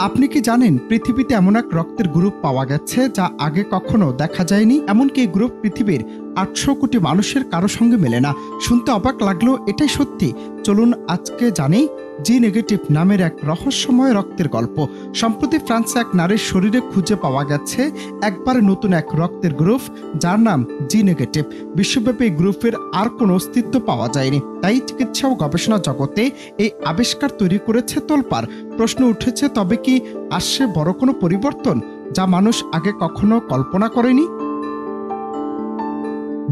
আপনি কি জানেন পৃথিবীতে এমন এক রক্তের গ্রুপ পাওয়া গেছে যা আগে কখনো দেখা যায়নি? এমনকি এই গ্রুপ পৃথিবীর ৮০০ কোটি মানুষের কারো সঙ্গে মেলে না। শুনতে অবাক লাগলেও এটাই সত্যি। চলুন আজকে জানি জি নেগেটিভ নামের এক রহস্যময় রক্তের গল্প। সম্প্রতি ফ্রান্সে এক নারীর শরীরে খুঁজে পাওয়া গেছে একবারে নতুন এক রক্তের গ্রুপ, যার নাম জি নেগেটিভ। বিশ্বব্যাপী এই গ্রুপের আর কোনো অস্তিত্ব পাওয়া যায়নি, তাই চিকিৎসা ও গবেষণা জগতে এই আবিষ্কার তৈরি করেছে তোলপাড়। প্রশ্ন উঠেছে, তবে কি আসছে বড় কোনো পরিবর্তন যা মানুষ আগে কখনো কল্পনা করেনি?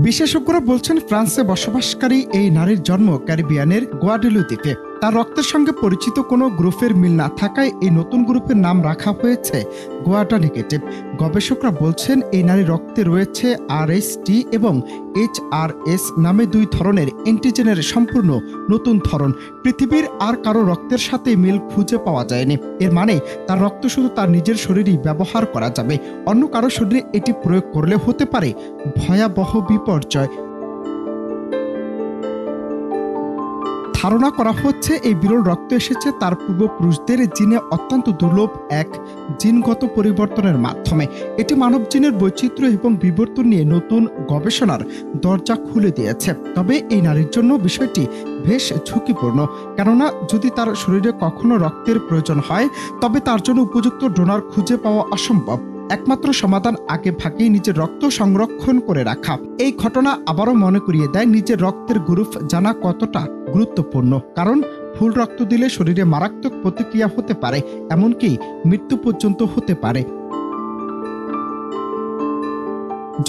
বিশেষজ্ঞরা বলছেন, ফ্রান্সে বসবাসকারী এই নারীর জন্ম ক্যারিবিয়ানের গুয়াডেলুপ দ্বীপে। তার রক্তের সঙ্গে পরিচিত কোনো গ্রুপের মিল না থাকায় এই নতুন গ্রুপের নাম রাখা হয়েছে গুয়াডা নেগেটিভ। গবেষকরা বলছেন, এই নারীর রক্তে রয়েছে RST এবং HRS নামে দুই ধরনের অ্যান্টিজেনের সম্পূর্ণ নতুন ধরন। পৃথিবীর আর কারো রক্তের সাথে মিল খুঁজে পাওয়া যায়নি। এর মানে তার রক্ত শুধু তার নিজের শরীরেই ব্যবহার করা যাবে, অন্য কারো শরীরে এটি প্রয়োগ করলে হতে পারে ভয়াবহ বিপর্যয়। ধারণা করা হচ্ছে, এই বিরল রক্ত এসেছে তার পূর্বপুরুষদের জিনে অত্যন্ত দুর্লভ এক জিনগত পরিবর্তনের মাধ্যমে। এটি মানব জিনের বৈচিত্র্য এবং বিবর্তন নিয়ে নতুন গবেষণার দরজা খুলে দিয়েছে। তবে এই নারীর জন্য বিষয়টি বেশ ঝুঁকিপূর্ণ, কেননা যদি তার শরীরে কখনো রক্তের প্রয়োজন হয় তবে তার জন্য উপযুক্ত ডোনার খুঁজে পাওয়া অসম্ভব। একমাত্র সমাধান আগে ভাগেই নিজের রক্ত সংরক্ষণ করে রাখা। এই ঘটনা আবারও মনে করিয়ে দেয় নিজের রক্তের গ্রুপ জানা কতটা গুরুত্বপূর্ণ, কারণ ভুল রক্ত দিলে শরীরে মারাত্মক প্রতিক্রিয়া হতে পারে, এমনকি মৃত্যু পর্যন্ত হতে পারে।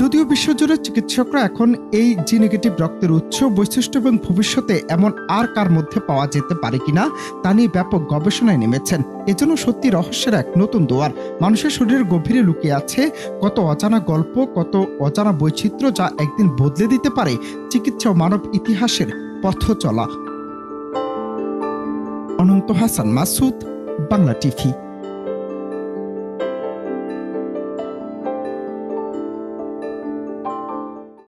যদিও বিশ্বজুড়ে চিকিৎসকরা এখন এই জি নেগেটিভ রক্তের উৎস, বৈশিষ্ট্য এবং ভবিষ্যতে এমন আর কার মধ্যে পাওয়া যেতে পারে কিনা তা নিয়ে ব্যাপক গবেষণায় নেমেছেন। এজন্য সত্যি রহস্যের এক নতুন দুয়ার। মানুষের শরীরের গভীরে লুকিয়ে আছে কত অজানা গল্প, কত অজানা বৈচিত্র্য, যা একদিন বদলে দিতে পারে চিকিৎসা ও মানব ইতিহাসের পথ চলা। অনন্ত হাসান মাসুদ, বাংলা টিভি।